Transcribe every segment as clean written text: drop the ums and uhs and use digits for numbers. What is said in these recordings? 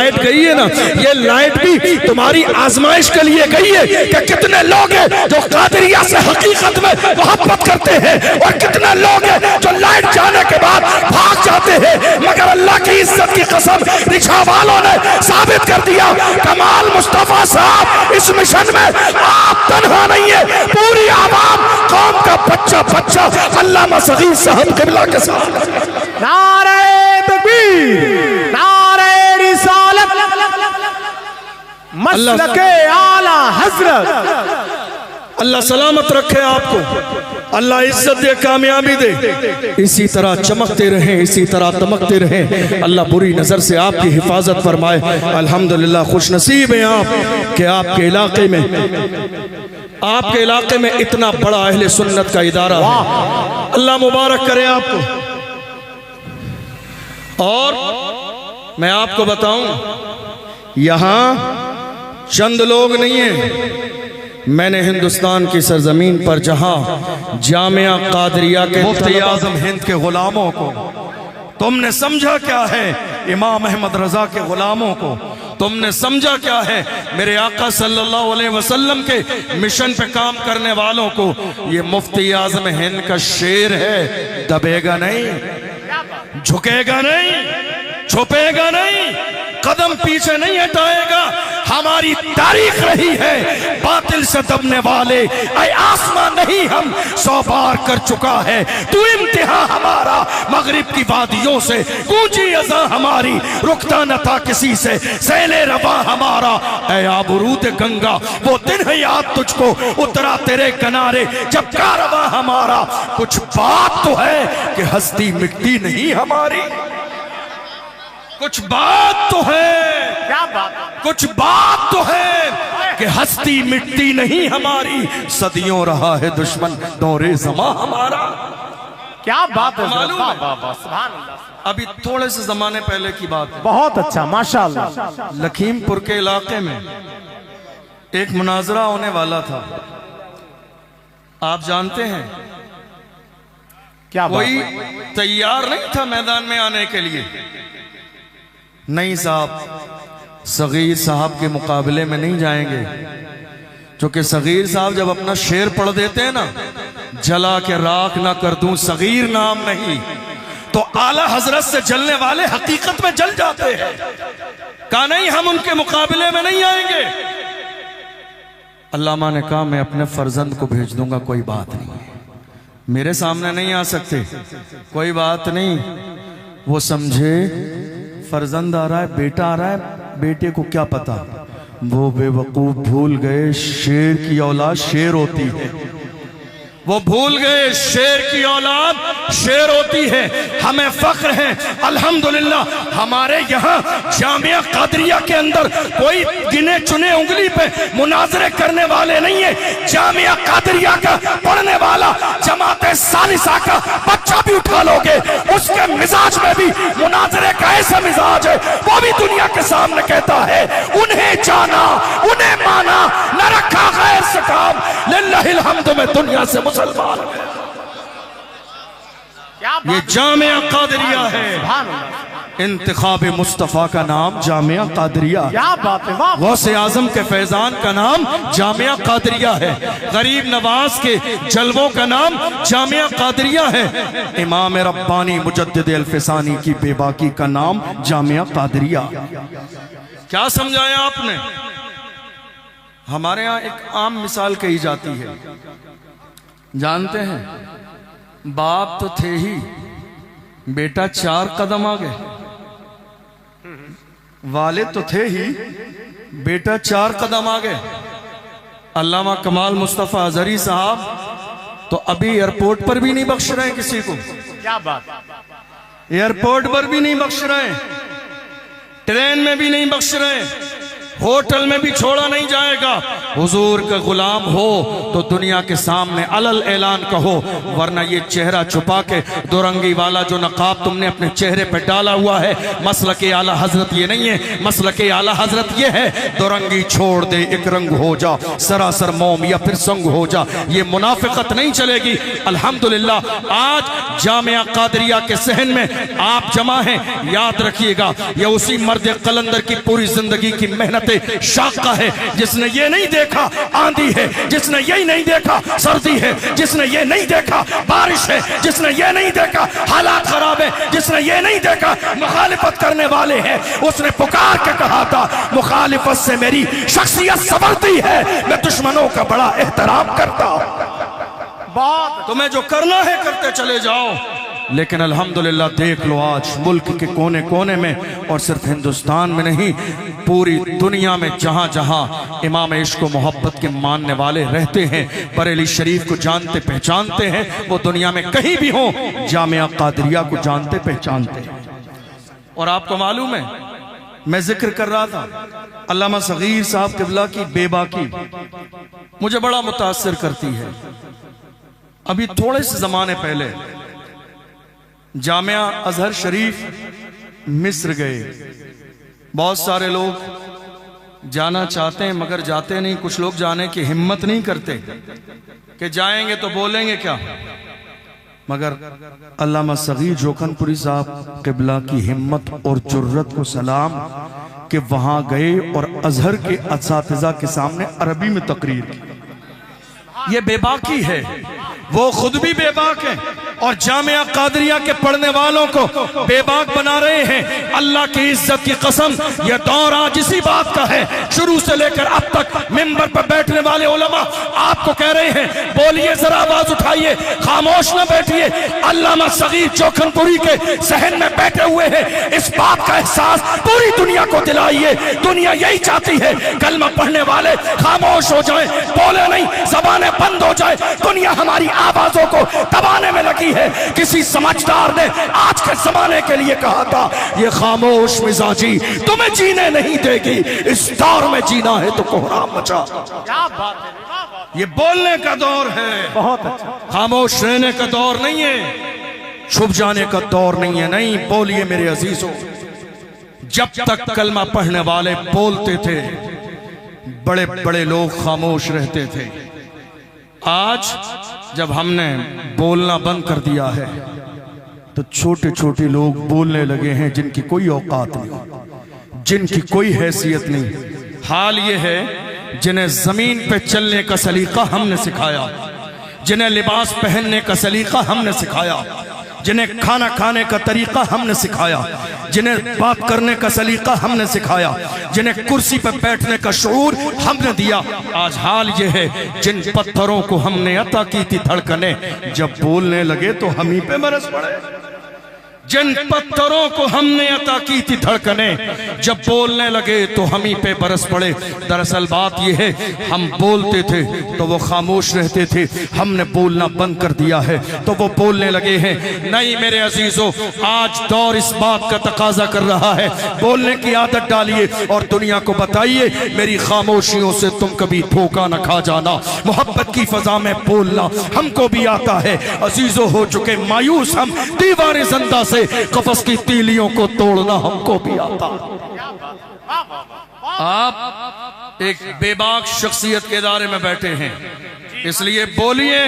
Light गई है ना, ये लाइट भी तुम्हारी आजमाइश के लिए गई है कि कितने लोग हैं जो कादरिया से हकीकत में मोहब्बत करते हैं और कितने लोग हैं जो लाइट जाने के बाद भाग जाते हैं। मगर अल्लाह की इज्जत की कसम रिक्शा वालों ने साबित कर दिया, कमाल मुस्तफा साहब इस मिशन में आप तन्हा नहीं है, पूरी आवाम कौम का बच्चा बच्चा अल्लामा सगीर साहब किबला के साथ। नारे तकबीर, नारे रिसालत, मसलके आला हजरत। अल्लाह सलामत रखे आपको, अल्लाह इज्जत दे, कामयाबी दे, इसी तरह चमकते रहें, इसी तरह दमकते रहें। अल्लाह बुरी नज़र से आपकी हिफाजत फरमाए। अल्हम्दुलिल्लाह खुश नसीब हैं आप कि आपके इलाके में इतना बड़ा अहले सुन्नत का इदारा है। अल्लाह मुबारक करे आपको। और मैं आपको बताऊं, यहाँ चंद लोग नहीं हैं, मैंने हिंदुस्तान की सरजमीन पर जहां जामिया कादरिया के मुफ्ती आज़म हिंद के गुलामों को तुमने समझा क्या है, इमाम अहमद रजा के गुलामों को तुमने समझा क्या है, मेरे आका सल्लल्लाहु अलैहि वसल्लम के मिशन पे काम करने वालों को, ये मुफ्ती आज़म हिंद का शेर है। दबेगा नहीं, झुकेगा नहीं, छुपेगा नहीं, कदम पीछे नहीं हटाएगा। हमारी तारीख रही है बातिल से दबने वाले, ऐ आसमां नहीं हम 100 बार कर चुका है तू इम्तिहान हमारा। मगरिब की वादियों से गूंजी अज़ां हमारी, रुकता न था किसी से सैले रवा हमारा। ऐ आबरूद गंगा वो दिन है याद तुझको, उतरा तेरे किनारे जब कारवां हमारा। कुछ बात तो है कि हस्ती मिटती नहीं हमारी, कुछ बात तो है, क्या बात, कुछ बात तो है कि हस्ती मिटती नहीं हमारी। सदियों रहा है दुश्मन दौरे ज़मा हमारा। क्या बात है, मालूम है? सुभान अल्लाह। अभी थोड़े से जमाने पहले की बात है, बहुत अच्छा, माशाअल्लाह। लखीमपुर के इलाके में एक मुनाजरा होने वाला था। आप जानते हैं, क्या कोई तैयार नहीं था मैदान में आने के लिए। नहीं साहब, सगीर साहब के मुकाबले में नहीं जाएंगे, क्योंकि सगीर साहब जब अपना शेर पढ़ देते हैं ना, जला के राख ना कर दूं सगीर नाम नहीं, तो आला हजरत से जलने वाले हकीकत में जल जाते हैं। कहा नहीं, हम उनके मुकाबले में नहीं आएंगे। अल्लामा ने कहा मैं अपने फर्जंद को भेज दूंगा, कोई बात नहीं, मेरे सामने नहीं आ सकते, कोई बात नहीं। वो समझे फर्जंद आ रहा है, बेटा आ रहा है, बेटे को क्या पता, वो बेवकूफ भूल गए शेर की औलाद शेर होती है। वो भूल गए शेर की औलाद शेर होती है। हमें फख्र है अल्हम्दुलिल्लाह, हमारे यहाँ जामिया कादरिया के अंदर कोई गिने चुने उंगली पे मुनाजरे करने वाले नहीं है। जामिया कादरिया का पढ़ने वाला जमाते सालिसा का बच्चा भी उठा लोगे, उसके मिजाज में भी मुनाजरे का ऐसा मिजाज है, वो भी दुनिया के सामने कहता है उन्हें जाना, उन्हें माना, न रखा गैर से काम, लिल्लाहिल हम्द में दुनिया से मुसलमान। ये जामिया कादरिया है, इंतिखाब मुस्तफा का नाम जामिया कादरिया। क्या बात है, वाह। गौसे आजम के फैजान का नाम जामिया कादरिया है, गरीब नवाज के जलवों का नाम जामिया कादरिया है, इमाम रब्बानी मुजद्दिद अल्फसानी की बेबाकी का नाम जामिया कादरिया। क्या समझाया आपने? हमारे यहाँ एक आम मिसाल कही जाती है, जानते हैं, बाप तो थे ही, बेटा 4 कदम आ गए। वालिद तो थे ही, बेटा 4 कदम आ गए। अल्लामा कमाल मुस्तफा अजहरी साहब तो अभी एयरपोर्ट पर भी नहीं बख्श रहे किसी को। क्या बात, एयरपोर्ट पर भी नहीं बख्श रहे, ट्रेन में भी नहीं बख्श रहे, होटल में भी छोड़ा नहीं जाएगा। हुजूर का गुलाम हो तो दुनिया के सामने अलल ऐलान कहो, वरना ये चेहरा छुपा के दुरंगी वाला जो नकाब तुमने अपने चेहरे पे डाला हुआ है, मसलके आला हजरत ये नहीं है। मसलके आला हजरत ये है, दुरंगी छोड़ दे, एक रंग हो जा, सरासर मोम या फिर संग हो जा। ये मुनाफिकत नहीं चलेगी। अल्हम्दुलिल्लाह आज जामिया कादरिया के सहन में आप जमा हैं। याद रखिएगा, ये उसी मर्द कलंदर की पूरी जिंदगी की मेहनत शाका है, जिसने ये नहीं देखा आंधी है, जिसने ये नहीं देखा सर्दी है, जिसने ये नहीं देखा बारिश है, जिसने ये नहीं देखा हालात खराब है, जिसने ये नहीं देखा मुखालिफत करने वाले हैं। उसने पुकार के कहा था, मुखालिफत से मेरी शख्सियत संवरती है, मैं दुश्मनों का बड़ा एहतराम करता हूं। बहुत तुम्हें जो करना है करते चले जाओ, लेकिन अल्हम्दुलिल्लाह देख लो आज मुल्क के कोने कोने में, और सिर्फ हिंदुस्तान में नहीं पूरी दुनिया में जहां जहां इमाम इश्क व मोहब्बत के मानने वाले रहते हैं, बरेली शरीफ को जानते पहचानते हैं, वो दुनिया में कहीं भी हो जामिया कादरिया को जानते पहचानते हैं। और आपको मालूम है, मैं जिक्र कर रहा था अल्लामा सगीर साहब क़िबला की बेबाकी मुझे बड़ा मुतासिर करती है। अभी थोड़े से जमाने पहले जामिया अजहर शरीफ मिस्र गए। बहुत सारे लोग जाना चाहते हैं मगर जाते नहीं। कुछ लोग जाने की हिम्मत नहीं करते कि जाएंगे तो बोलेंगे क्या। मगर अल्लामा सगीर जोखनपुरी साहब क़िबला की हिम्मत और जुर्रत को सलाम कि वहां गए और अजहर के असातिज़ा के सामने अरबी में तकरीर की। ये बेबाकी है, वो खुद भी बेबाक है और जामिया कादरिया के पढ़ने वालों को बेबाक बना रहे हैं। अल्लाह की इज्जत की कसम, यह दौर आज इसी बात का है। शुरू से लेकर अब तक मिंबर पर बैठने वाले उलमा आपको कह रहे हैं, बोलिए जरा, आवाज उठाइए, खामोश न बैठिए। अल्लामा सगीर जोखनपुरी के सहन में बैठे हुए हैं। इस बात का एहसास पूरी दुनिया को दिलाइए। दुनिया यही चाहती है कलमा पढ़ने वाले खामोश हो जाए, बोले नहीं, जबानें बंद हो जाए। दुनिया हमारी आवाजों को दबाने में लगी है। किसी समझदार ने आज के जमाने के लिए कहा था, ये खामोश मिजाजी तुम्हें जीने नहीं देगी, इस दौर में जीना है तो कोहराम मचा। क्या बात है, वाह, वाह। ये बोलने का दौर है, बहुत अच्छा। खामोश रहने का दौर नहीं है, छुप जाने का दौर नहीं है। नहीं, बोलिए मेरे अजीजों। जब तक कलमा पढ़ने वाले बोलते थे, बड़े बड़े लोग खामोश रहते थे। आज जब हमने बोलना बंद कर दिया है तो छोटे छोटे लोग बोलने लगे हैं जिनकी कोई औकात नहीं, जिनकी कोई हैसियत नहीं। हाल ये है, जिन्हें जमीन पे चलने का सलीका हमने सिखाया, जिन्हें लिबास पहनने का सलीका हमने सिखाया, जिन्हें खाना खाने का तरीका हमने सिखाया, जिन्हें बात करने का सलीका हमने सिखाया, जिन्हें कुर्सी पर बैठने का शऊर हमने दिया। आज हाल ये है, जिन पत्थरों को हमने अता की थी धड़कने, जब बोलने लगे तो हम ही पे बरस पड़े। जिन पत्थरों को हमने अता की थी धड़कने, जब बोलने लगे तो हम ही पे बरस पड़े। दरअसल बात यह है, हम बोलते थे तो वो खामोश रहते थे, हमने बोलना बंद कर दिया है तो वो बोलने लगे हैं। नहीं मेरे अजीजों, आज दौर इस बात का तकाजा कर रहा है, बोलने की आदत डालिए और दुनिया को बताइए, मेरी खामोशियों से तुम कभी धोखा न खा जाना। मोहब्बत की फजा में बोलना हमको भी आता है। अजीजों, हो चुके मायूस हम दीवार जिंदा से, कफस की तीलियों को तोड़ना हमको भी आता। आप एक बेबाक शख्सियत के दायरे में बैठे हैं, इसलिए बोलिए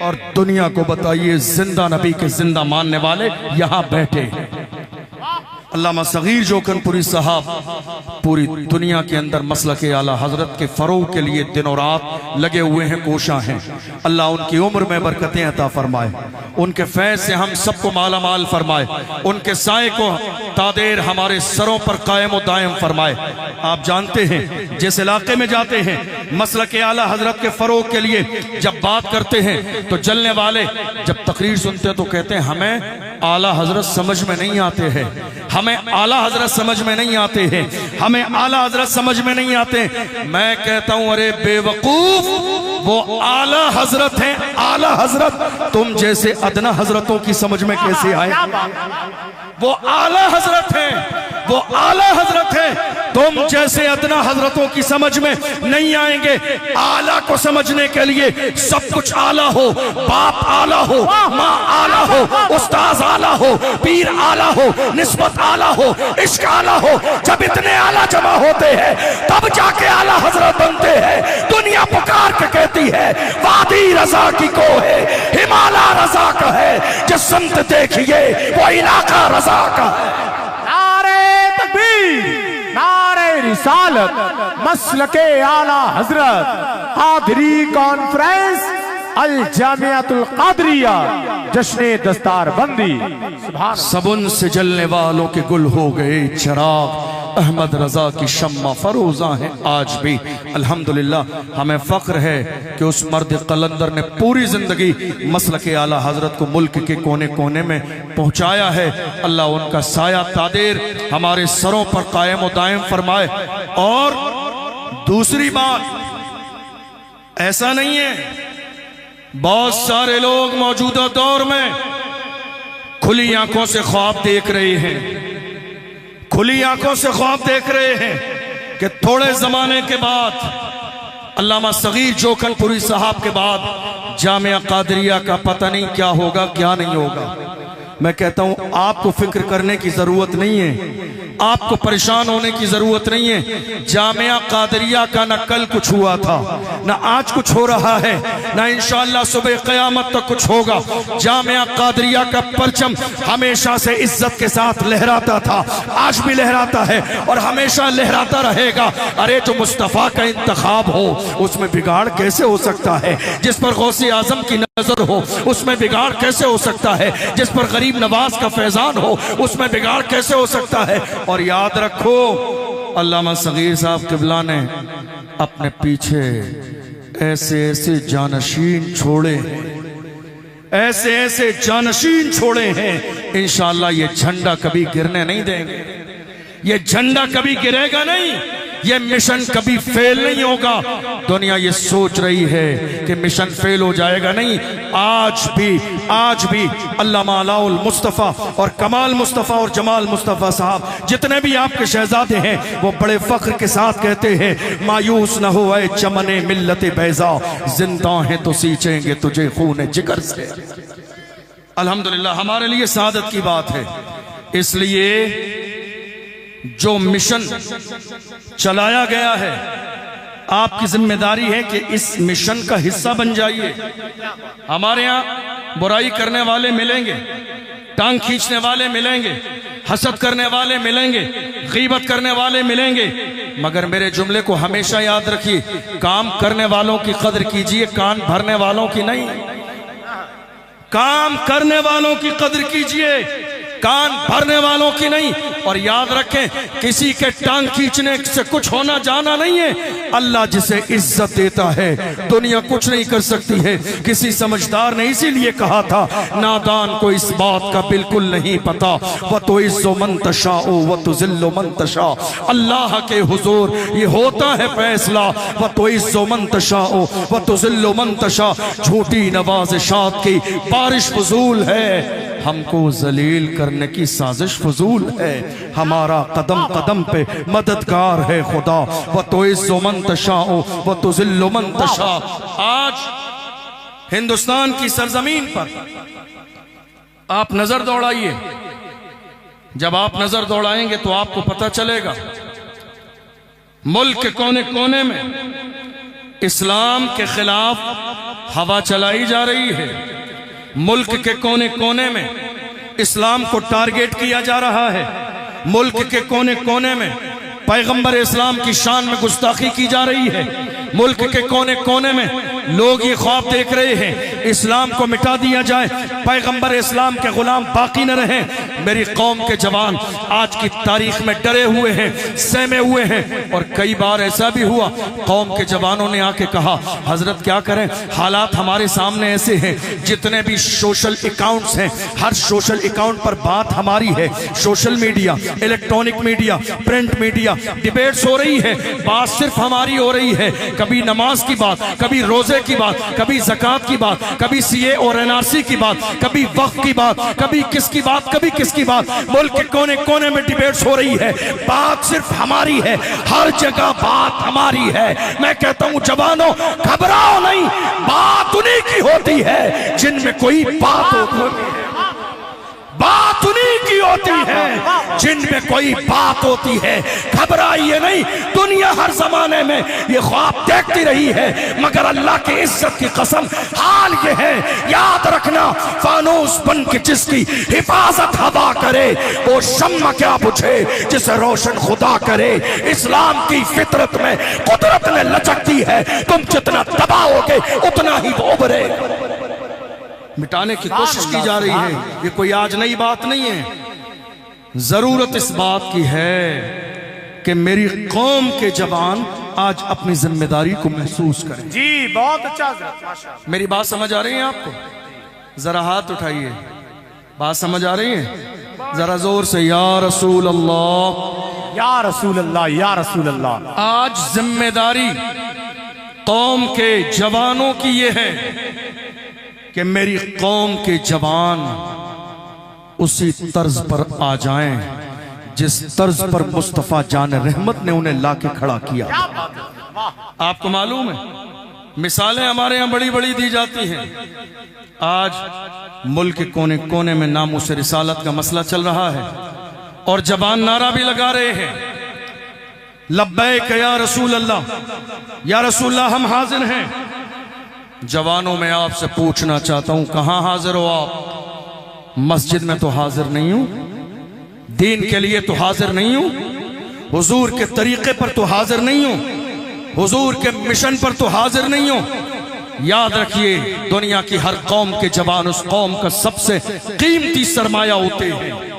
और दुनिया को बताइए, जिंदा नबी के जिंदा मानने वाले यहां बैठे। अल्लामा सगीर जोखनपुरी साहब पूरी दुनिया के अंदर मसलक आला हजरत के फरोग के लिए दिनों रात लगे हुए हैं, कोशा हैं। अल्लाह उनकी उम्र में बरकतें अता फरमाए, उनके फैज़ से हम सबको माला माल फरमाए, उनके साए को तादेर हमारे सरों पर कायम व दायम फरमाए। आप जानते हैं, जिस इलाके में जाते हैं मसलक आला हजरत के फरोग के लिए जब बात करते हैं तो जलने वाले जब तकरीर सुनते हैं तो कहते हैं हमें आला हजरत समझ में नहीं आते हैं, हमें आला हजरत समझ में नहीं आते हैं, हमें आला हजरत समझ में नहीं आते। मैं कहता हूं, अरे बेवकूफ, वो आला हजरत हैं, आला हजरत। तुम जैसे अदना हजरतों की समझ में कैसे आए? वो आला हजरत हैं। वो आला हजरत है। तुम जैसे अदना हजरतों की समझ में नहीं आएंगे। आला को समझने के लिए सब कुछ आला हो, बाप आला हो, माँ आला हो, उस्ताद आला हो, पीर आला हो, निस्बत आला हो, इश्क आला हो। जब इतने आला जमा होते हैं तब जाके आला हजरत बनते हैं। दुनिया पुकार के कहती है वादी रजा की को है, हिमालय रजा का है। जो संत देखिए वो इलाका रजा का है। नारे तकबीर, नारे रिसालत, मसलके आला हजरत, कादरी कॉन्फ्रेंस, अल जामियातुल कादरिया, जश्ने दस्तार बंदी। सबुन से जलने वालों के गुल हो गए चिराग, अहमद रजा की शम्मा फरोजा है आज भी। अल्हम्दुलिल्लाह हमें फख्र है कि उस मर्द कलंदर ने पूरी जिंदगी मसलक आला हजरत को मुल्क के कोने कोने में पहुंचाया है। अल्लाह उनका साया तादेर हमारे सरों पर कायम व दायम फरमाए। और दूसरी बात, ऐसा नहीं है, बहुत सारे लोग मौजूदा दौर में खुली आंखों से ख्वाब देख रहे हैं, खुली आंखों से ख्वाब देख रहे हैं कि थोड़े जमाने के बाद, अल्लामा सगीर जोखनपुरी साहब के बाद जामिया कादरिया का पता नहीं क्या होगा क्या नहीं होगा। मैं कहता हूं आपको फिक्र करने की जरूरत नहीं है, आपको परेशान होने की जरूरत नहीं है। जामिया कादरिया का न कल कुछ हुआ था, न आज कुछ हो रहा है, न इंशाअल्लाह सुबह क़यामत तक कुछ होगा। जामिया कादरिया का परचम हमेशा से इज्जत के साथ लहराता था, आज भी लहराता है और हमेशा लहराता रहेगा। अरे जो मुस्तफ़ा का इंतखाब हो उसमें बिगाड़ कैसे हो सकता है? जिस पर गौसे आजम की नजर हो उसमें बिगाड़ कैसे हो सकता है? जिस पर गरीब नवाज का फैजान हो उसमें बिगाड़ कैसे हो सकता है? और याद रखो, अल्लामा सगीर साहब किबला ने अपने पीछे ऐसे ऐसे जानशीन छोड़े हैं, ऐसे ऐसे जानशीन छोड़े हैं। इंशाअल्लाह ये झंडा कभी गिरने नहीं देंगे, ये झंडा कभी गिरेगा नहीं, ये मिशन कभी फेल नहीं होगा। दुनिया ये सोच रही है कि मिशन फेल हो जाएगा, नहीं। आज भी अल्लामा अलाउल मुस्तफ़ा और कमाल मुस्तफ़ा और जमाल मुस्तफ़ा साहब जितने भी आपके शहजादे हैं वो बड़े फख्र के साथ कहते हैं मायूस न हो ऐ चमने मिल्लत बैज़ा, जिंदा हैं तो सींचेंगे तुझे खून जिगर से। अल्हम्दुलिल्लाह हमारे लिए सादत की बात है। इसलिए जो मिशन चलाया गया है, आपकी जिम्मेदारी है कि इस मिशन का हिस्सा बन जाइए। हमारे यहाँ बुराई करने वाले मिलेंगे, टांग खींचने वाले मिलेंगे, हसद करने वाले मिलेंगे, गीबत करने वाले मिलेंगे, मगर मेरे जुमले को हमेशा याद रखिए, काम करने वालों की कदर कीजिए, कान भरने वालों की नहीं। काम करने वालों की कदर कीजिए, कान भरने वालों की नहीं। और याद रखें, किसी के टांग खींचने से कुछ होना जाना नहीं है। अल्लाह जिसे इज्जत देता है दुनिया कुछ नहीं कर सकती है। किसी समझदार ने इसीलिए कहा था, नादान को इस बात का बिल्कुल नहीं पता, व तो इज्जो मन तशा व तो जिल्लो मन तशा। अल्लाह के हुजूर ये होता है फैसला, व तो इज्जो मन तशा व तो जिल्लो मन तशा। झूठी नवाज़िशात की बारिश फजूल है, हमको जलील करने की साजिश फजूल है। हमारा कदम कदम पे मददगार है खुदा, व तो इज़्ज़ो मन तशाओ व तो ज़िल्लो मन तशा। आज हिंदुस्तान की सरजमीन पर आप नजर दौड़ाइए, जब आप नजर दौड़ाएंगे तो आपको पता चलेगा मुल्क के कोने कोने में इस्लाम के खिलाफ हवा चलाई जा रही है। मुल्क के कोने कोने में इस्लाम को टारगेट किया जा रहा है। मुल्क के कोने कोने में पैगंबर इस्लाम की शान में गुस्ताखी की जा रही है। मुल्क के कोने कोने में लोग ये ख्वाब देख रहे हैं इस्लाम को मिटा दिया जाए, पैगंबर इस्लाम के गुलाम बाकी न रहें। मेरी कौम के जवान आज की तारीख में डरे हुए हैं, सहमे हुए हैं। और कई बार ऐसा भी हुआ, कौम के जवानों ने आके कहा, हजरत क्या करें, हालात हमारे सामने ऐसे हैं, जितने भी सोशल अकाउंट्स हैं हर सोशल अकाउंट पर बात हमारी है। Social media, electronic media, print media, debates हो रही है, बात सिर्फ हमारी हो रही है। कभी नमाज की बात, कभी रोजे रोजे की बात, कभी ज़कात की बात, कभी सीए और एनआरसी की बात, कभी वक्फ की बात, कभी किसकी बात, कभी किसकी बात। मुल्क के कोने कोने में डिबेट्स हो रही है, बात सिर्फ हमारी है, हर जगह बात हमारी है। मैं कहता हूं जवानों, घबराओ नहीं, बात उन्हीं की होती है जिनमें कोई बात होती है, बात उन्हीं की होती है जिनमें कोई बात होती है। घबराइए नहीं, दुनिया हर जमाने में ये ख्वाब देखती रही है, मगर अल्लाह की इज्जत की कसम हाल ये है, याद रखना, फानूस बन के जिसकी हिफाजत हवा करे वो शम्मा क्या बुझे जिसे रोशन खुदा करे। इस्लाम की फितरत में कुदरत ने लचकती है, तुम जितना दबाओगे उतना ही वो उभरे। मिटाने की कोशिश की जा रही है, ये कोई आज नई बात नहीं है। जरूरत इस बात की है कि मेरी कौम के जवान आज अपनी जिम्मेदारी को महसूस करें। जी बहुत अच्छा माशाअल्लाह। मेरी बात समझ आ रही है आपको? जरा हाथ उठाइए, बात समझ आ रही है? जरा जोर से या रसूल अल्लाह, या रसूल अल्लाह, या रसूल अल्लाह। आज जिम्मेदारी कौम के जवानों की ये है कि मेरी कौम के जवान उसी तर्ज पर आ जाएं जिस तर्ज पर मुस्तफा जान रहमत ने उन्हें लाके खड़ा किया। आपको मालूम है, मिसालें हमारे यहां बड़ी बड़ी दी जाती हैं। आज मुल्क के कोने कोने में नामूस रिसालत का मसला चल रहा है और जवान नारा भी लगा रहे हैं, लब्बैक या रसूल अल्लाह, या रसूल अल्लाह हम हाजिर हैं। जवानों में आपसे पूछना चाहता हूं, कहां हाजिर हो आप? मस्जिद में तो हाजिर नहीं हूं, दीन के लिए तो हाजिर नहीं हूं, हुजूर के तरीके पर तो हाजिर नहीं हूं, हुजूर के मिशन पर तो हाजिर नहीं हूं। याद रखिए, दुनिया की हर कौम के जवान उस कौम का सबसे कीमती सरमाया होते हैं।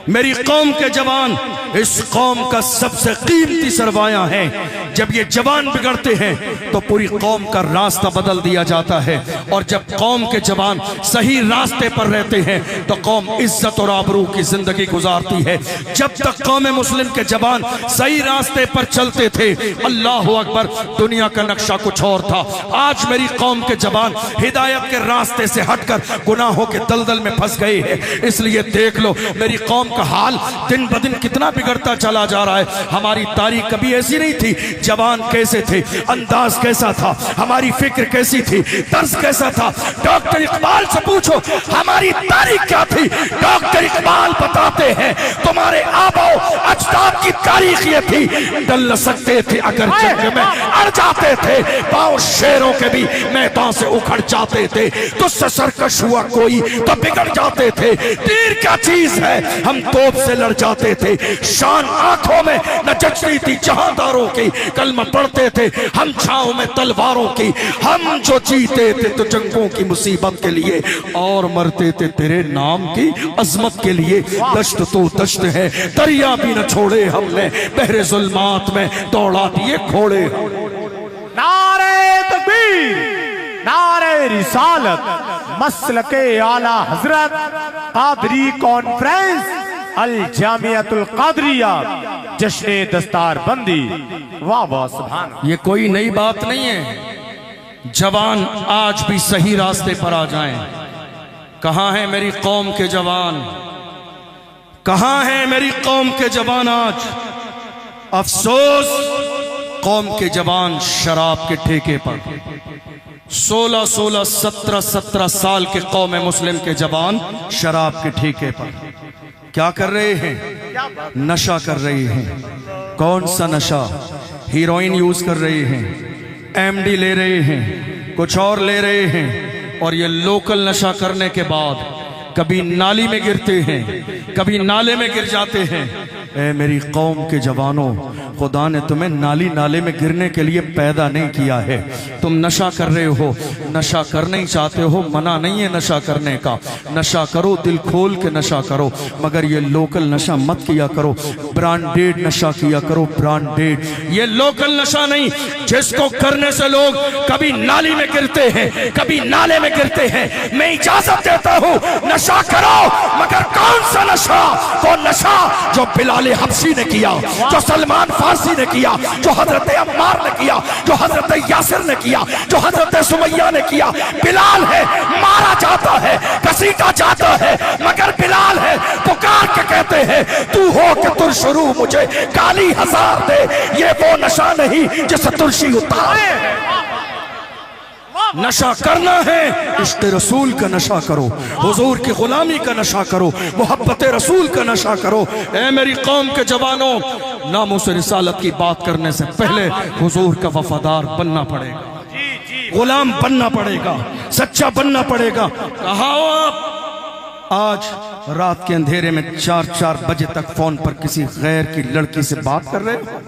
मेरी कौम के जवान इस कौम का सबसे कीमती सरमाया है। जब ये जवान बिगड़ते हैं तो पूरी कौम का रास्ता बदल दिया जाता है, और जब कौम के जवान सही रास्ते पर रहते हैं तो कौम इज्जत और आबरू की जिंदगी गुजारती है। जब तक कौम मुस्लिम के जवान सही रास्ते पर चलते थे, अल्लाह अकबर, दुनिया का नक्शा कुछ और था। आज मेरी कौम के जवान हिदायत के रास्ते से हटकर गुनाहों के दलदल में फंस गए हैं। इसलिए देख लो मेरी कौम का हाल दिन ब दिन कितना बिगड़ता चला जा रहा है। हमारी तारीख कभी ऐसी नहीं थी। जवान कैसे थे, अंदाज कैसा था, हमारी फिक्र कैसी थी, तर्ज कैसा था। डॉक्टर इकबाल से पूछो हमारी तारीख क्या थी। डॉक्टर इकबाल बताते हैं तुम्हारे आबो अजदाद की तारीख ये थी, डल सकते थे अगर जंग में अड़ जाते थे, पांव शेरों के भी मैदान से उखड़ जाते थे, तुझसे सरकश हुआ कोई तो बिगड़ जाते थे। तीर क्या चीज है, हम तोप से लड़ जाते थे, शान आंखों में न जचती थी जहांदारों की, कलमा पढ़ते थे हम छांव में तलवारों की। हम जो जीते थे तो जंगों की मुसीबत के लिए, और मरते थे तेरे नाम की अजमत के लिए। दश्त तो दश्त है, दरिया भी न छोड़े हमने, बहरे जुल्मात में दौड़ा दिए घोड़े। नारे तकबीर, नारे रिसालत, मसलके आला हजरत, कादरी कॉन्फ्रेंस, अल जामियातुल कादरिया, जश्न दस्तार बंदी। वाह वाह सुभान। ये कोई नई बात नहीं है। जवान आज भी सही रास्ते पर आ जाएं। कहां है मेरी कौम के जवान, कहां है मेरी कौम के जवान आज? अफसोस, कौम के जवान शराब के ठेके पर 16-16, 17-17 साल के कौम मुस्लिम के जवान शराब के ठेके पर क्या कर रहे हैं? नशा कर रहे हैं। कौन सा नशा? हीरोइन यूज कर रहे हैं, एमडी ले रहे हैं, कुछ और ले रहे हैं, और ये लोकल नशा करने के बाद कभी नाली में गिरते हैं, कभी नाले में गिर जाते हैं। ए मेरी कौम के जवानों, खुदा ने तुम्हें नाली नाले में गिरने के लिए पैदा नहीं किया है। तुम नशा कर रहे हो, नशा करना ही चाहते हो, मना नहीं है नशा करने का। नशा करो, दिल खोल के नशा करो, मगर ये लोकल नशा मत किया करो। ब्रांडेड नशा किया करो, ब्रांडेड। ये लोकल नशा नहीं जिसको करने से लोग कभी नाली में गिरते हैं, कभी नाले में गिरते हैं। मैं इजाजत देता हूँ नशा करो, मगर कौन सा नशा? वो नशा जो बिलाल हबशी ने किया, जो सलमान फारसी ने किया, जो हजरत अम्मार ने किया, जो हजरत यासिर ने किया, जो हजरत सुमैया ने किया। बिलाल है, मारा जाता है, घसीटा जाता है, मगर बिलाल है पुकार के कहते हैं तू हो कि तुर शुरू मुझे काली हजार दे। ये वो नशा नहीं जिसे तुलसी उतारे। नशा करना है, इश्क़ रसूल का नशा करो, हुजूर की गुलामी का नशा करो, मोहब्बत रसूल का नशा करो। ए मेरी कौम के जवानों, नामों से रिसालत की बात करने से पहले हुजूर का वफादार बनना पड़ेगा, गुलाम बनना पड़ेगा, सच्चा बनना पड़ेगा। कहा हो आप आज रात के अंधेरे में 4-4 बजे तक फोन पर किसी गैर की लड़की से बात कर रहे हो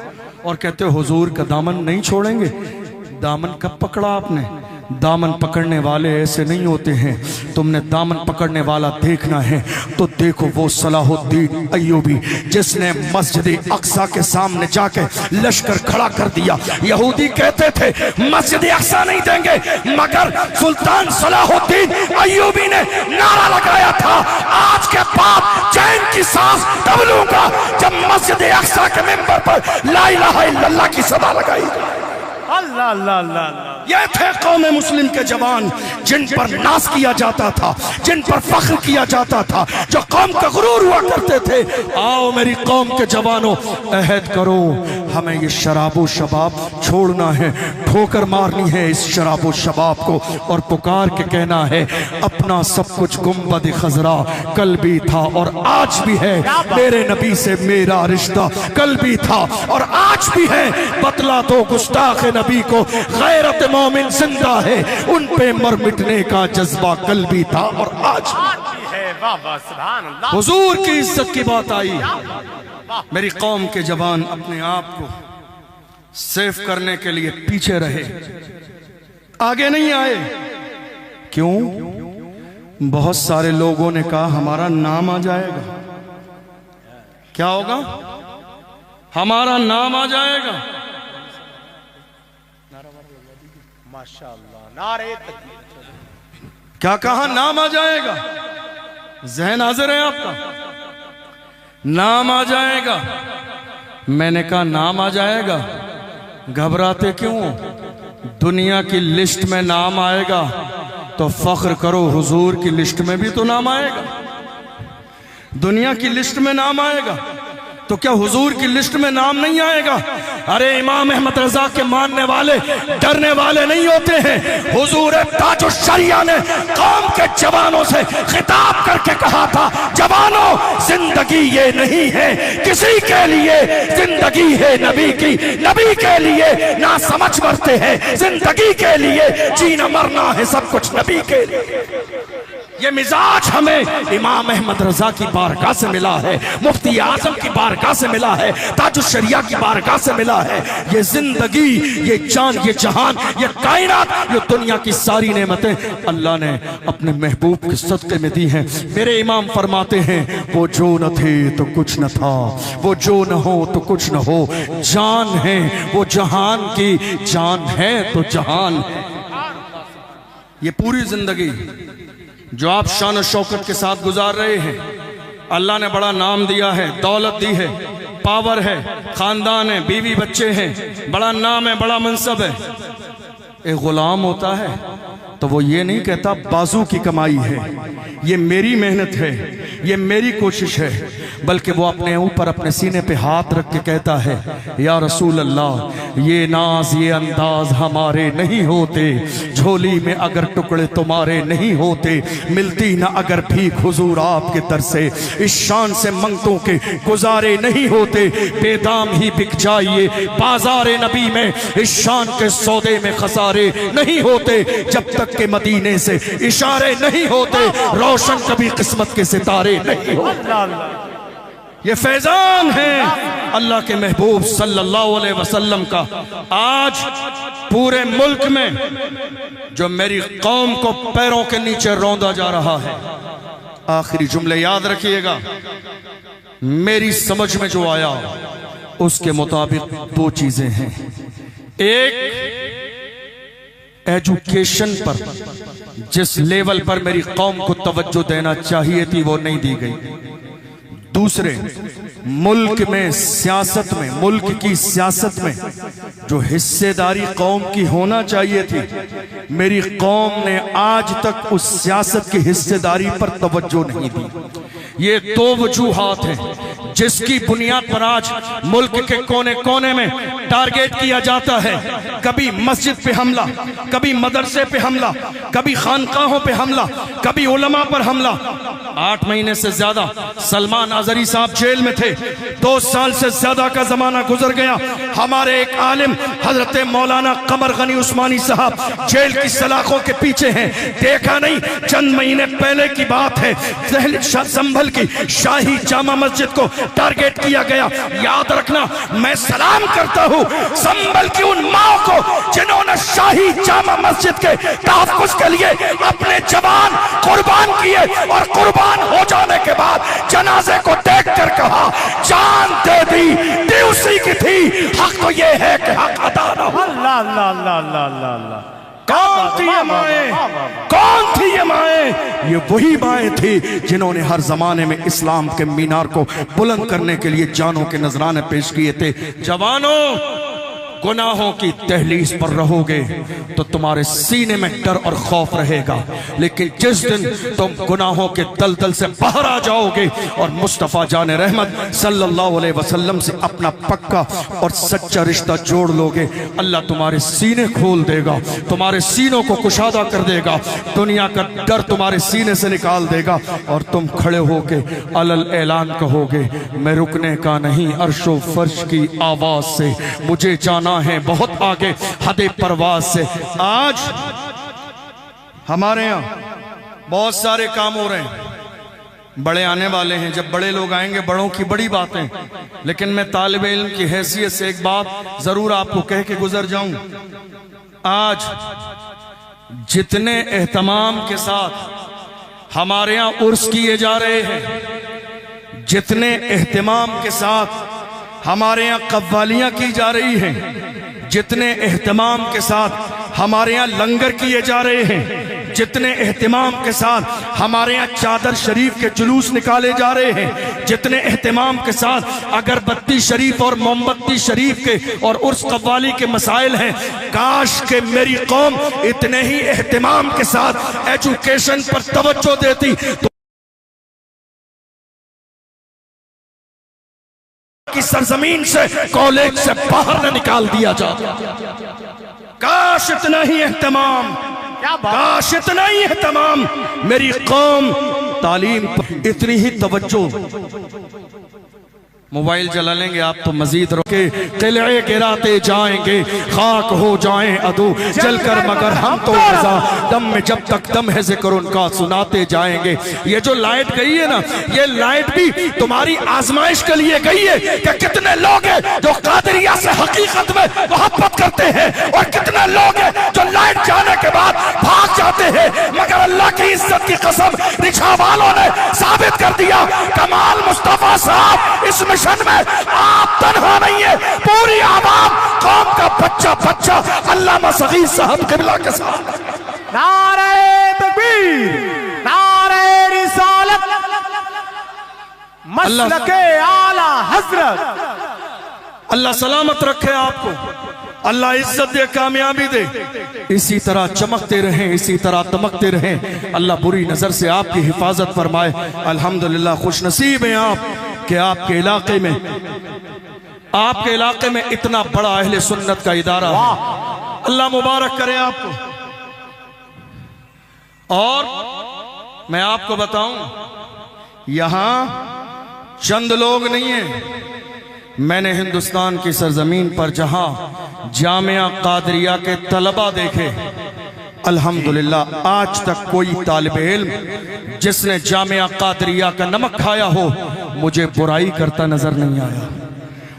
और कहते हो हुजूर का दामन नहीं छोड़ेंगे। दामन कब पकड़ा आपने? दामन पकड़ने वाले ऐसे नहीं होते हैं। तुमने दामन पकड़ने वाला देखना है तो देखो वो सलाहुद्दीन अय्यूबी जिसने मस्जिद अक्सा के सामने जाके लश्कर खड़ा कर दिया। यहूदी कहते थे मस्जिद अक्सा नहीं देंगे, मगर सुल्तान सलाहुद्दीन अय्यूबी ने नारा लगाया था आज के बाद चैन की सांस तब लूंगा जब मस्जिद अक्सा के मिंबर पर ला इलाहा इल्लल्लाह की सदा लगाई। अल्लाह अल्लाह अल्लाह। ये थे कौम मुस्लिम के जवान जिन पर नाज किया जाता था, जिन पर फख्र किया जाता था, जो कौम का गुरूर हुआ करते थे। आओ मेरी कौम के जवानों, अहद करो हमें ये शराबो शबाब छोड़ना है, ठोकर मारनी है इस शराबो शबाब को और पुकार के कहना है अपना सब कुछ गुंबद खजरा कल भी था और आज भी है, मेरे नबी से मेरा रिश्ता कल भी था और आज भी है। बतला दो गुस्ताख नबी को गैरत मोमिन जिंदा है, उन पे मर मिटने का जज्बा कल भी था और आज भी है। वाह वाह सुभान अल्लाह। हुजूर की इज्जत की बात आई। मेरी कौम के जवान अपने आप को सेफ करने के लिए पीछे रहे, आगे नहीं आए। क्यों? बहुत सारे लोगों ने कहा हमारा नाम आ जाएगा। क्या होगा? हमारा नाम आ जाएगा। माशाअल्लाह, नारे तकबीर। क्या कहा? नाम आ जाएगा। जहन हाजिर है आपका? नाम आ जाएगा। मैंने कहा नाम आ जाएगा, घबराते क्यों? दुनिया की लिस्ट में नाम आएगा तो फख्र करो, हुजूर की लिस्ट में भी तो नाम आएगा। दुनिया की लिस्ट में नाम आएगा तो क्या हुजूर की लिस्ट में नाम नहीं आएगा? अरे इमाम अहमद रजा के मानने वाले डरने वाले नहीं होते हैं। हुजूर ताजुश शरिया ने कौम के जवानों से खिताब करके कहा था जवानों जिंदगी ये नहीं है किसी के लिए, जिंदगी है नबी की, नबी के लिए ना समझ मरते हैं, जिंदगी के लिए जीना मरना है सब कुछ नबी के लिए। ये मिजाज हमें इमाम अहमद रजा की बारगाह से मिला है, मुफ्ती आजम की बारगाह से मिला है, ताजुश शरिया की बारगाह से मिला है। ये जिंदगी, ये जान, ये जहान, ये कायनात, ये दुनिया की सारी नेमतें अल्लाह ने अपने महबूब के सदक़े में दी हैं। मेरे इमाम फरमाते हैं वो जो न थे तो कुछ न था, वो जो न हो तो कुछ न हो, जान है वो जहान की, जान है तो जहान है। ये पूरी जिंदगी जो आप शान शौकत के साथ गुजार रहे हैं, अल्लाह ने बड़ा नाम दिया है, दौलत दी है, पावर है, खानदान है, बीवी बच्चे हैं, बड़ा नाम है, बड़ा मनसब है। एक गुलाम होता है तो वो ये नहीं कहता बाजू की कमाई है, ये मेरी मेहनत है, ये मेरी कोशिश है, बल्कि वो अपने ऊपर अपने सीने पे हाथ रख के कहता है या रसूल अल्लाह ये नाज ये अंदाज हमारे नहीं होते, झोली में अगर टुकड़े तुम्हारे नहीं होते, मिलती ना अगर भीख हुजूर आपके दर से, इस शान से मंगतों के गुजारे नहीं होते, बेदाम ही बिक जाइए बाजारे नबी में, इस शान के सौदे में खसारे नहीं होते, जब तक के मदीने से इशारे नहीं होते, रोशन कभी किस्मत के सितारे नहीं होते। ये फैजान है अल्लाह के महबूब सल्लल्लाहु अलैहि वसल्लम का। आज पूरे मुल्क में जो मेरी कौम को पैरों के नीचे रौंदा जा रहा है, आखिरी जुमले याद रखिएगा, मेरी समझ में जो आया उसके मुताबिक दो चीजें हैं। एक, एजुकेशन पर जिस लेवल पर मेरी कौम को तवज्जो देना चाहिए थी वो नहीं दी गई। दूसरे, मुल्क में, सियासत में, मुल्क की सियासत में जो हिस्सेदारी कौम की होना चाहिए थी, मेरी कौम ने आज तक उस सियासत की हिस्सेदारी पर तवज्जो नहीं दी। ये दो वजूहात हैं जिसकी बुनियाद पर आज मुल्क के कोने कोने में टारगेट किया जाता है। कभी मस्जिद पे हमला, कभी मदरसे पे हमला, कभी खानकाहों पे हमला, कभी उलमा पर हमला। 8 महीने से ज्यादा सलमान अजहरी साहब जेल में थे। 2 साल से ज्यादा का जमाना गुजर गया। हमारे एक आलिम हजरत मौलाना कमर गनी उस्मानी साहब जेल की सलाखों के पीछे हैं। देखा नहीं, चंद महीने पहले की बात है, संभल की शाही जामा मस्जिद को टारगेट किया गया। याद रखना, मैं सलाम करता हूं संभल की उन माओ को जिन्होंने शाही जामा मस्जिद के तहफ्फुज़ के लिए अपने जवान कुर्बान किए और कुर्बान हो जाने के बाद जनाजे को देख कर कहा जान दे दी उसी की थी। हक तो ये है कि हक अदा न हो। अल्लाह अल्लाह अल्लाह अल्लाह अल्लाह अल्लाह। कौन थी ये माएं? कौन थी ये माएं? ये वही माएं थी जिन्होंने हर जमाने में इस्लाम के मीनार को बुलंद करने के लिए जानों के नजराने पेश किए थे। जवानों, गुनाहों की दहलीज पर रहोगे तो तुम्हारे सीने में डर और खौफ रहेगा, लेकिन जिस दिन तुम गुनाहों के दलदल से बाहर आ जाओगे और मुस्तफ़ा जान रहमत सल्लल्लाहु अलैहि वसल्लम से अपना पक्का और सच्चा रिश्ता जोड़ लोगे, अल्लाह तुम्हारे सीने खोल देगा, तुम्हारे सीनों को कुशादा कर देगा, दुनिया का डर तुम्हारे सीने से निकाल देगा और तुम खड़े होके अलल ऐलान कहोगे मैं रुकने का नहीं, अर्शो फर्श की आवाज से मुझे जाना है बहुत आगे हदे परवाज से। आज हमारे यहाँ बहुत सारे काम हो रहे हैं, बड़े आने वाले हैं। जब बड़े लोग आएंगे, बड़ों की बड़ी बातें, लेकिन मैं तालिबे इल्म की हैसियत से एक बात जरूर आपको कह के गुजर जाऊं। आज जितने एहतमाम के साथ हमारे यहाँ उर्स किए जा रहे हैं, जितने एहतमाम के साथ हमारे यहाँ कव्वालियां की जा रही हैं, जितने एहतमाम के साथ हमारे यहाँ लंगर किए जा रहे हैं, जितने एहतमाम के साथ हमारे यहाँ चादर शरीफ के जुलूस निकाले जा रहे हैं, जितने एहतमाम के साथ अगरबत्ती शरीफ और मोमबत्ती शरीफ के और उर्स कव्वाली के मसाइल हैं, काश के मेरी कौम इतने ही एहतमाम के साथ एजुकेशन पर तवज्जो देती तो की सरजमीन से, कॉलेज से बाहर न निकाल दिया जाता। काश इतना ही एहतमाम, काश इतना ही एहतमाम, मेरी कौम तालीम पर इतनी ही तवज्जो। मोबाइल जला लेंगे आप तो मजीद रोके, किले गिराते जाएंगे, खाक हो जाएं अदू जलकर मगर हम तो रज़ा, दम में जब तक दम है जिक्र उनका सुनाते जाएंगे। ये जो लाइट गई है ना, ये लाइट भी तुम्हारी आजमाइश के लिए गई है कि कितने लोग हैं जो कादरिया से हकीकत में मोहब्बत करते हैं और कितने लोग हैं जो लाइट जाने के बाद भाग जाते हैं। मगर अल्लाह की इज्जत की कसम, रिक्शा वालों ने साबित कर दिया, कमाल मुस्तफा साहब इस मिशन में आप तन्हा नहीं है, पूरी आवाम कौम का बच्चा बच्चा अल्लामा सगीर साहब किबला के साथ। नारे तकबीर, नारे रिसालत, मसलके आला हजरत। अल्लाह सलामत रखे आपको, अल्लाह इज्जत दे, कामयाबी दे, इसी तरह चमकते रहें, इसी तरह दमकते रहें। अल्लाह बुरी नजर से आपकी हिफाजत फरमाए। अल्हम्दुलिल्लाह खुश नसीब हैं आप कि आपके इलाके में इतना बड़ा अहले सुन्नत का इदारा है। अल्लाह मुबारक करे आपको। और मैं आपको बताऊं, यहां चंद लोग नहीं हैं, मैंने हिंदुस्तान की सरजमीन पर जहां जामिया कादरिया के तलबा देखे, अल्हम्दुलिल्लाह आज तक कोई तालिबे इल्म जिसने जामिया कादरिया का नमक खाया हो मुझे बुराई करता नजर नहीं आया।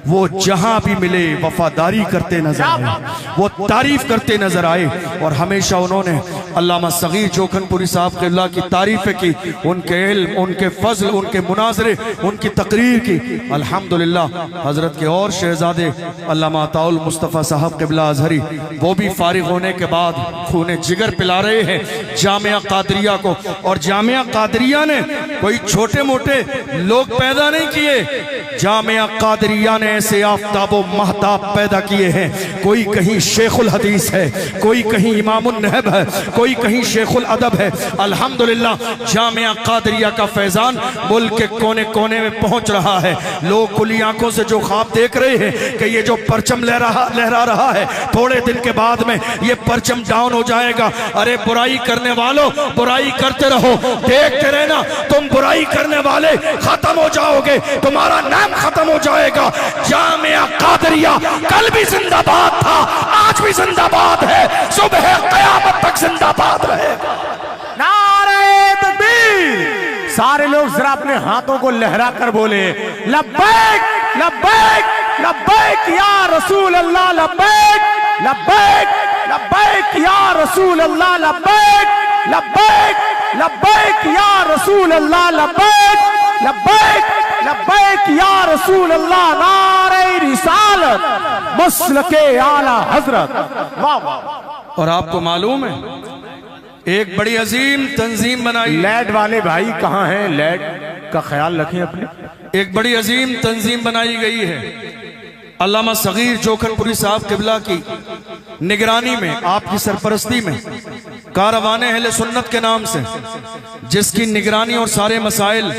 वो जहां भी मिले वफादारी करते नजर आए, वो तारीफ करते नजर आए। और हमेशा उन्होंने अल्लामा सगीर जोखनपुरी साहब क़िबला की तारीफ़ें की, उनके इल्म, उनके फजल, उनके मुनाजरे, उनकी तकरीर की। अल्हम्दुलिल्लाह हजरत के और शहजादे अल्लामा अताउल मुस्तफ़ा साहब क़िबला अज़हरी, वो भी फारिग होने के बाद खूने जिगर पिला रहे हैं जामिया कादरिया को। और जामिया कादरिया ने कोई छोटे मोटे लोग पैदा नहीं किए, जामिया कादरिया ने ऐसे आफताबो महताब पैदा किए हैं। कोई कहीं शेखुल हदीस है, कोई कहीं इमामुन नहब है, कोई कहीं शेखुल अदब है। अल्हम्दुलिल्लाह जामिया कादरिया का फैजान मुल्क के कोने कोने में पहुंच रहा है। लोग खुली आंखों से जो ख्वाब देख रहे हैं कि ये जो परचम लहरा रहा है, थोड़े दिन के बाद में ये परचम डाउन हो जाएगा। अरे बुराई करने वालों, बुराई करते रहो, देखते रहना, तुम बुराई करने वाले खत्म हो जाओगे, तुम्हारा नाम खत्म हो जाएगा। जामिया कादरिया कल भी जिंदाबाद था, आज भी जिंदाबाद है, सुबह क़यामत तक जिंदाबाद रहेगा। नारे तकबीर। सारे लोग जरा अपने हाथों को लहरा कर बोले लब्बैक लब्बैक लब्बैक या रसूल अल्लाह, लब्बैक लब्बैक लब्बैक या रसूल अल्लाह, लब्बैक लब्बैक लब्बैक या रसूल अल्लाह, लब्बैक लब्बैक लब्बैक या रसूल अल्लाह। नारे रिसालत मसलके आला हजरत। वाह वाह। और आपको मालूम है एक बड़ी अजीम तंजीम बनाई, लैड वाले भाई कहाँ हैं? लैड का ख्याल रखें अपने। एक बड़ी अजीम तंजीम बनाई गई है अल्लामा सगीर जोखनपुरी साहब क़िबला की निगरानी में, आपकी सरपरस्ती में, कारवाने अहले सुन्नत के नाम से, जिसकी निगरानी और सारे मसाइल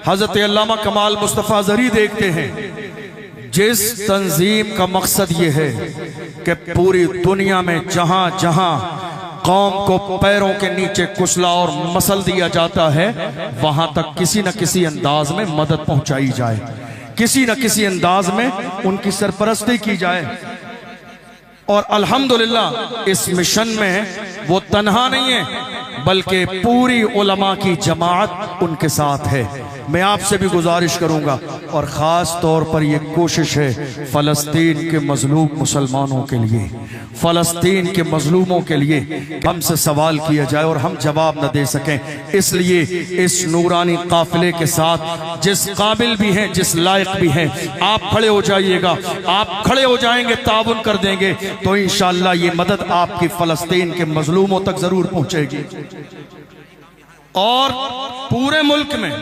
हजरत अल्लामा कमाल मुस्तफ़ा ज़हरी देखते हैं। जिस तंजीम का मकसद ये है कि पूरी दुनिया में जहां जहां कौम को पैरों के नीचे कुचला और मसल दिया जाता है, वहां तक किसी न किसी अंदाज में मदद पहुंचाई जाए, किसी न किसी अंदाज में उनकी सरपरस्ती की जाए। और अल्हम्दुलिल्लाह इस मिशन में वो तन्हा नहीं है, बल्कि पूरी उलमा की जमात उनके साथ है। मैं आपसे भी गुजारिश करूंगा, और ख़ास तौर पर यह कोशिश है फ़लस्तीन के मजलूम मुसलमानों के लिए, फ़लस्तीन के मजलूमों के लिए हमसे सवाल किया जाए और हम जवाब न दे सकें। इसलिए इस नूरानी काफिले के साथ जिस काबिल भी हैं, जिस लायक भी हैं, आप खड़े हो जाइएगा। आप खड़े हो जाएंगे, ताउन कर देंगे, तो इंशाअल्लाह ये मदद आपकी फ़लस्तीन के मजलूमों तक ज़रूर पहुँचेगी। और पूरे मुल्क में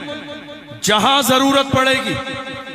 जहां जरूरत पड़ेगी,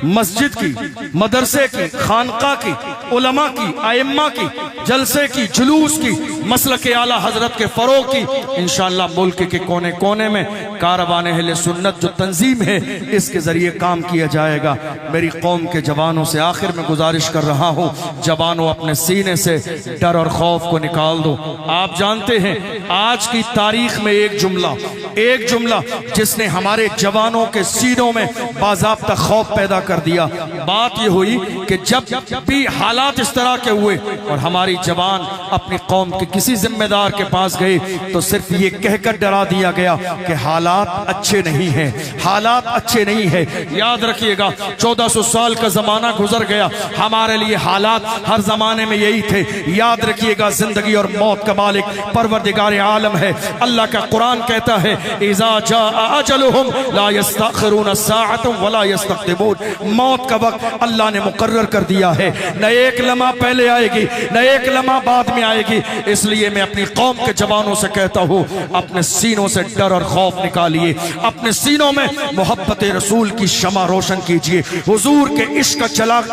मस्जिद की, मदरसे की, खानका की, उलमा की, आइम्मा की, जलसे की, जुलूस की, मसलक आला हजरत के फरोग की, इंशाअल्लाह मुल्क के कोने कोने में कारवाने अहले सुन्नत जो तंजीम है, इसके जरिए काम किया जाएगा। मेरी कौम के जवानों से आखिर में गुजारिश कर रहा हूँ, जवानों अपने सीने से डर और खौफ को निकाल दो। आप जानते हैं आज की तारीख में एक जुमला जिसने हमारे जवानों के सीनों में बाज़ाब्ता खौफ पैदा कर दिया। बात यह हुई कि जब भी हालात इस तरह के हुए और हमारी जवान अपनी कौम के किसी जिम्मेदार के पास गए, तो सिर्फ ये कहकर डरा दिया गया कि हालात अच्छे नहीं हैं, हालात अच्छे नहीं है। याद रखिएगा 1400 साल का जमाना गुजर गया, हमारे लिए हालात हर जमाने में यही थे। याद रखिएगा जिंदगी और मौत का मालिक परवरदिगार आलम है। अल्लाह का कुरान कहता है इज़ा जाअ अजलुहुम ला यस्तखिरून साअतन वला यस्तक़दिमून। मौत का वक्त अल्लाह ने मुकर्रर कर दिया है, न एक लम्हा पहले आएगी, न एक लम्हा बाद में आएगी। इसलिए मैं अपनी कौम के जवानों से कहता हूँ, अपने सीनों से डर और खौफ निकालिए, अपने सीनों में मोहब्बत रसूल की शमा रोशन कीजिए, हुजूर के इश्क का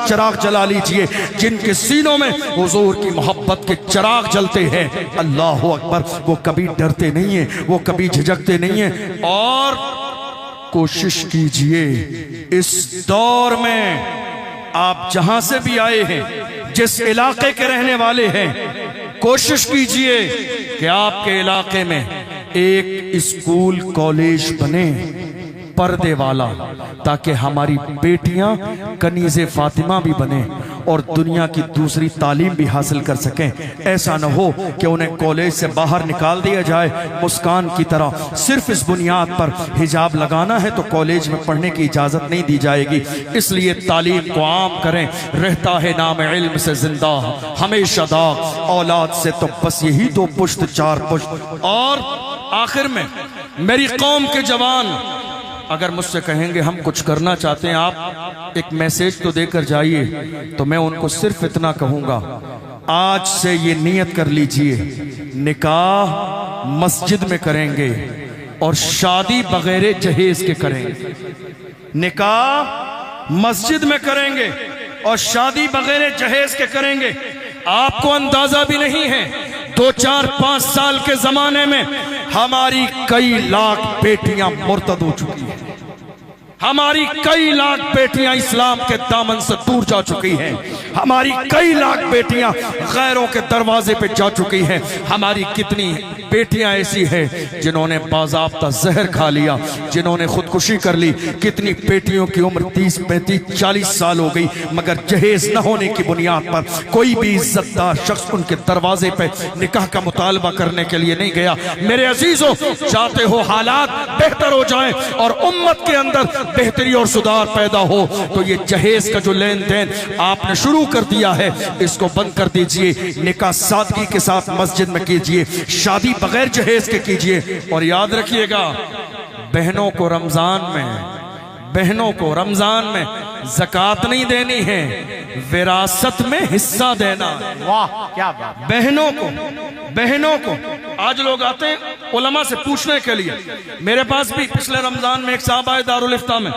चराग जला लीजिए। जिनके सीनों में हुजूर की मोहब्बत के चराग जलते हैं, अल्लाह अकबर, वो कभी डरते नहीं है, वो कभी झिझकते नहीं है। और कोशिश कीजिए इस दौर में, आप जहां से भी आए हैं, जिस इलाके के रहने वाले हैं, कोशिश कीजिए कि आपके इलाके में एक स्कूल कॉलेज बने पर्दे वाला, ताकि हमारी बेटियां कनीज़े फातिमा भी बने और दुनिया की दूसरी तालीम भी हासिल कर सकें। ऐसा न हो कि उन्हें कॉलेज से बाहर निकाल दिया जाए मुस्कान की तरह। सिर्फ इस बुनियाद पर हिजाब लगाना है तो कॉलेज में पढ़ने की इजाज़त नहीं दी जाएगी। इसलिए तालीम को आम करें। रहता है नाम इल्म से जिंदा हमेशा दाग, औलाद से तो बस यही दो पुश्त चार पुश्त। और आखिर में मेरी कौम के जवान अगर मुझसे कहेंगे हम कुछ करना चाहते हैं, आप एक मैसेज तो देकर जाइए, तो मैं उनको सिर्फ इतना कहूंगा, आज से ये नियत कर लीजिए, निकाह मस्जिद में करेंगे और शादी बगैर जहेज के करेंगे। निकाह मस्जिद में करेंगे और शादी बगैर जहेज के करेंगे। आपको अंदाजा भी नहीं है, 2, 4, 5 साल के जमाने में हमारी कई लाख बेटियां मुर्तद हो चुकी हैं। हमारी कई लाख बेटियां इस्लाम के दामन से दूर जा चुकी हैं। हमारी कई लाख बेटियां गैरों के दरवाजे पे जा चुकी हैं। हमारी कितनी बेटियां ऐसी हैं जिन्होंने बाज़ाब्ता जहर खा लिया, जिन्होंने खुदकुशी कर ली। कितनी बेटियों की उम्र 30, 35, 40 साल हो गई, मगर जहेज न होने की बुनियाद पर कोई भी इज्जतदार शख्स उनके दरवाजे पे निकाह का मुतालबा करने के लिए नहीं गया। मेरे अजीजों, चाहते हो हालात बेहतर हो जाएं और उम्मत के अंदर बेहतरी और सुधार पैदा हो, तो ये जहेज का जो लेन देन आपने शुरू कर दिया है, इसको बंद कर दीजिए। निकाह सादगी के साथ मस्जिद में कीजिए, शादी बगैर जहेज के कीजिए। और याद रखिएगा, बहनों को रमजान में ज़कात नहीं देनी है, विरासत में हिस्सा देना। वाह क्या बात। बहनों को आज लोग आते हैं उलमा से पूछने के लिए। मेरे पास भी पिछले रमजान में एक साहब आए दारुल इफ्ता में,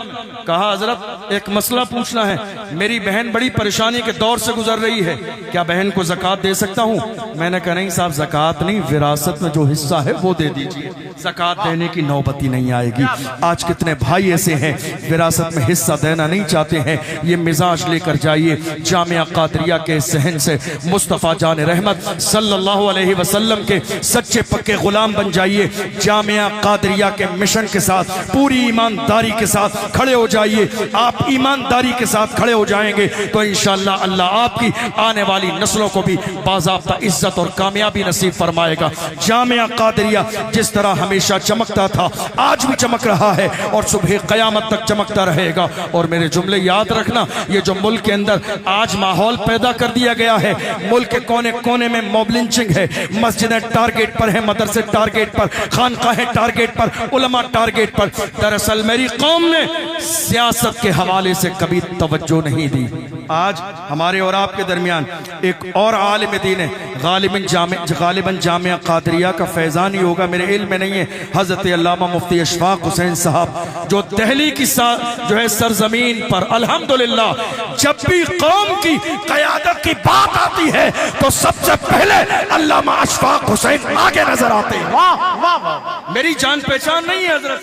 कहा हजरत एक मसला पूछना है, मेरी बहन बड़ी परेशानी के दौर से गुजर रही है, क्या बहन को ज़कात दे सकता हूँ? मैंने कहा नहीं साहब, ज़कात नहीं, विरासत में जो हिस्सा है वो दे दीजिए, ज़कात देने की नौबत ही नहीं आएगी। आज कितने भाई ऐसे हैं विरासत में हिस्सा देना नहीं चाहते हैं। ये मिजाज लेकर जाइए जामिया कादरिया के सहन से मुस्तफ़ा जान रहमत सल्लल्लाहु अलैहि वसल्लम के सच्चे पक्के गुलाम बन जाइए। जामिया कादरिया के मिशन के साथ पूरी ईमानदारी के साथ खड़े हो जाइए। आप ईमानदारी के साथ खड़े हो जाएंगे तो इंशाअल्लाह अल्लाह आपकी आने वाली नस्लों को भी बाज़ाब्ता इज्जत और कामयाबी नसीब फरमाएगा। जामिया कादरिया जिस तरह हमेशा चमकता था, आज भी चमक रहा है और सुबह क़यामत तक चमकता रहेगा। और मेरे जुमले याद रखना, ये जो मुल्क के अंदर आज माहौल पैदा कर दिया गया है, मुल्क के कोने कोने में मॉब लिंचिंग है, मस्जिदें टारगेट पर है, मदरसे टारगेट पर, खानकाहें टारगेट पर, उलमा टारगेट पर। दरअसल मेरी कौम ने सियासत के हवाले से कभी तवज्जो नहीं दी। आज हमारे और आपके दरमियान एक और आलिम दीन है, गालिबन जामिया कादरिया का फैज़ान ही होगा, मेरे इल्म में नहीं है, हज़रत अल्लामा मुफ्ती अशफाक हुसैन साहब, जो दिल्ली की जो है सरजमीन पर अल्हम्दुलिल्लाह जब भी कौम की क़यादत की बात आती है तो सबसे पहले अल्लामा अशफाक हुसैन आगे नजर आते हैं। वाह वाह वाह। मेरी जान पहचान नहीं है हजरत,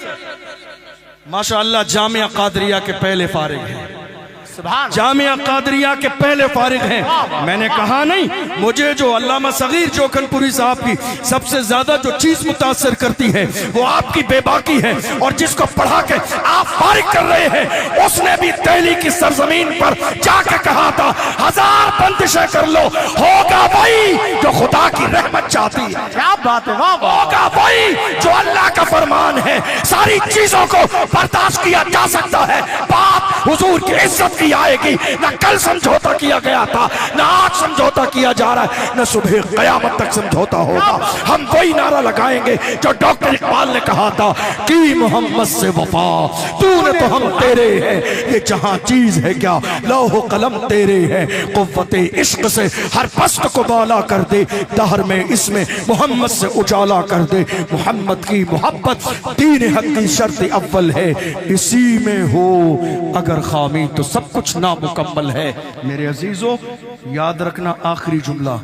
माशाअल्लाह जामिया कादरिया के पहले फारिग हैं, जामिया कादरिया के पहले फारिग हैं। मैंने कहा नहीं, मुझे जो अल्लामा सगीर जोखनपुरी साहब की सबसे ज्यादा जो चीज मुतासर करती है वो आपकी बेबाकी है। और जिसको पढ़ा के आप फारिग कर रहे हैं, उसने भी दिल्ली की सरजमीन पर जाकर कहा था, 1000 बंदिशें कर लो, होगा वही जो खुदा की रहमत चाहती है। क्या बात है, वाह। होगा वही जो अल्लाह का फरमान है। सारी चीजों को बर्दाश्त किया जा सकता है, बात हुजूर की इज्जत की आएगी। ना कल समझौता किया गया था, ना आज समझौता किया जा रहा है, ना सुबह क़यामत तक समझौता होगा। हम वही नारा लगाएंगे जो डॉक्टर इकबाल ने कहा था कि मोहम्मद से वफा तूने तो हम तेरे हैं, ये जहां चीज है क्या लौह कलम तेरे है, कुव्वते इश्क से हर पस्त को बाला कर दे, दहर में इसमें मोहम्मद से उजाला कर दे। मोहम्मद की मोहब्बत दीन हक की शर्त अव्वल है, इसी में हो अगर खामी तो सब कुछ नामुकम्मल है। मेरे अजीजों, याद रखना आखिरी जुमला,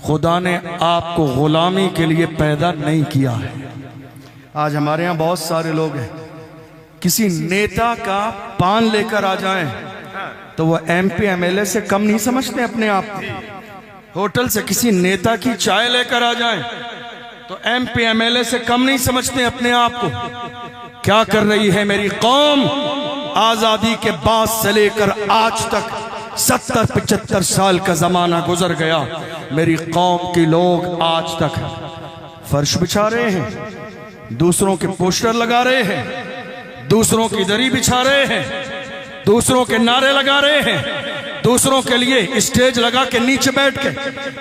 खुदा ने आपको गुलामी के लिए पैदा नहीं किया है। आज हमारे यहाँ बहुत सारे लोग हैं, किसी नेता का पान लेकर आ जाएं तो वो MP MLA से कम नहीं समझते अपने आप को। होटल से किसी नेता की चाय लेकर आ जाएं तो MP MLA से कम नहीं समझते अपने आप को। क्या कर रही है मेरी कौम? आजादी के बाद से लेकर आज तक 70-75 साल का जमाना गुजर गया, मेरी कौम के लोग आज तक फर्श बिछा रहे हैं, दूसरों के पोस्टर लगा रहे हैं, दूसरों की दरी बिछा रहे हैं, दूसरों के नारे लगा रहे हैं, दूसरों के लिए स्टेज लगा के नीचे बैठ के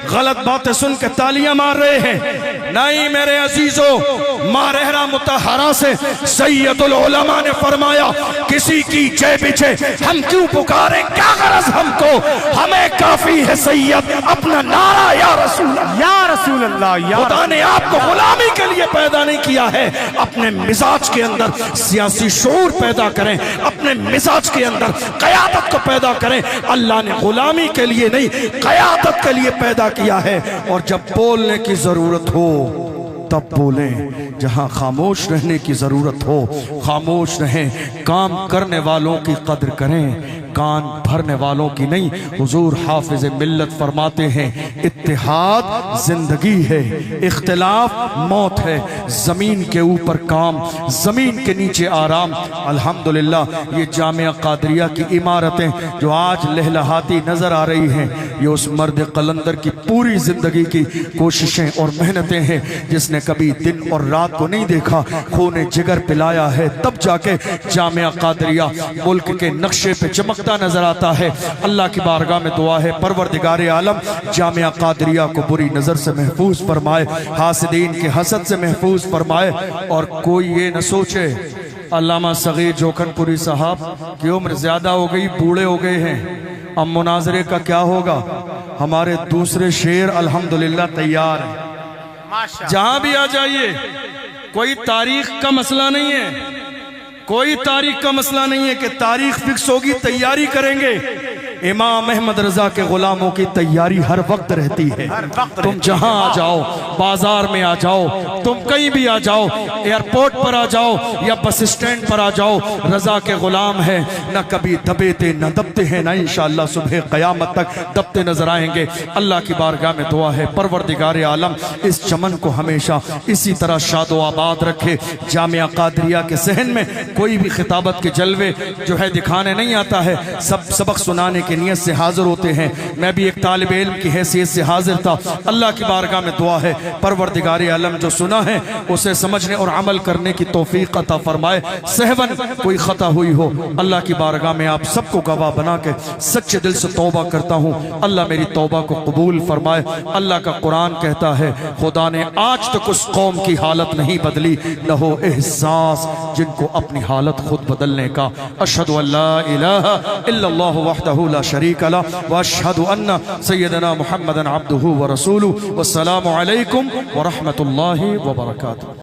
गलत बातें सुन के तालियां मार रहे हैं। नहीं मेरे अजीजों, मारहरा मुतहरा से सैयदुल उलमा ने फरमाया, किसी की जय पीछे हम क्यों पुकारें, क्या गरज हमको, हमें काफी है सैयद अपना नारा या रसूल अल्लाह। खुदा ने आपको गुलामी के लिए पैदा नहीं किया है। अपने मिजाज के अंदर सियासी शऊर पैदा करें, अपने मिजाज के अंदर क़यादत को पैदा करें। अल्लाह ने गुलामी के लिए नहीं, क़यादत के लिए पैदा किया है। और जब बोलने की जरूरत हो तब बोलें, जहां खामोश रहने की जरूरत हो खामोश रहें। काम करने वालों की कद्र करें, कान भरने वालों की नहीं। हुजूर हाफिज मिल्लत फरमाते हैं, इत्तेहाद जिंदगी है, इख्तिलाफ मौत है। जमीन के ऊपर काम, जमीन के नीचे आराम। अल्हम्दुलिल्लाह ये जामिया कादरिया की इमारतें जो आज लहलहाती नजर आ रही हैं, ये उस मर्द कलंदर की पूरी जिंदगी की कोशिशें और मेहनतें हैं, जिसने कभी दिन और रात को नहीं देखा, खून जिगर पिलाया है, तब जाके जामिया कादरिया मुल्क के नक्शे पे चमकता नजर आता है। अल्लाह की बारगाह में दुआ है, परवरदिगार आलम जामिया कादरिया को बुरी नजर से महफूज फरमाए, हासिदीन के हसद से महफूज फरमाए। और कोई ये न सोचे अल्लामा सगीर जोखनपुरी साहब की उम्र ज्यादा हो गई, बूढ़े हो गए हैं, अब मुनाजरे का क्या होगा। हमारे दूसरे शेर अल्हम्दुलिल्लाह तैयार है। जहां भी आ जाइए, कोई तारीख का मसला नहीं है, कोई तारीख का मसला नहीं है कि तारीख फिक्स होगी, तैयारी करेंगे। इमाम अहमद रजा के गुलामों की तैयारी हर वक्त रहती है। तुम जहां आ जाओ, बाजार में आ जाओ, तुम कहीं भी आ जाओ, एयरपोर्ट पर आ जाओ या बस स्टैंड पर आ जाओ, रजा के गुलाम है। न कभी दबेते न दबते हैं, न इंशाअल्लाह सुबह क़यामत तक दबते नजर आएंगे। अल्लाह की बारगाह में दुआ है, परवरदिगार आलम इस चमन को हमेशा इसी तरह शादो आबाद रखे। जामिया कादरिया के सहन में कोई भी खिताबत के जलवे जो है दिखाने नहीं आता है, सब सबक सुनाने की नियत से हाजिर होते हैं। मैं भी एक तालिब इल्म की हैसियत से हाजिर था। अल्लाह की बारगाह में दुआ है, परवरदिगार आलम जो सुना है उसे समझने और अमल करने की तौफीक अता फरमाए। सहवन कोई खता हुई हो, अल्लाह की बारगाह में आप सबको गवाह बना के सच्चे दिल से तौबा करता हूँ। अल्लाह मेरी तौबा को कबूल फरमाए। अल्लाह का कुरान कहता है, खुदा ने आज तक उस कौम की हालत नहीं बदली, न हो एहसास जिनको अपनी हालत खुद बदलने का। अशहदु अल्ला इलाहा इल्लल्लाहु वहदहु ला शरीका ला व अशहदु अन्ना सय्यदना मुहम्मदन अब्दुहु व रसूलुहु। वस्सलामु अलैकुम व रहमतुल्लाहि व बरकातुहू।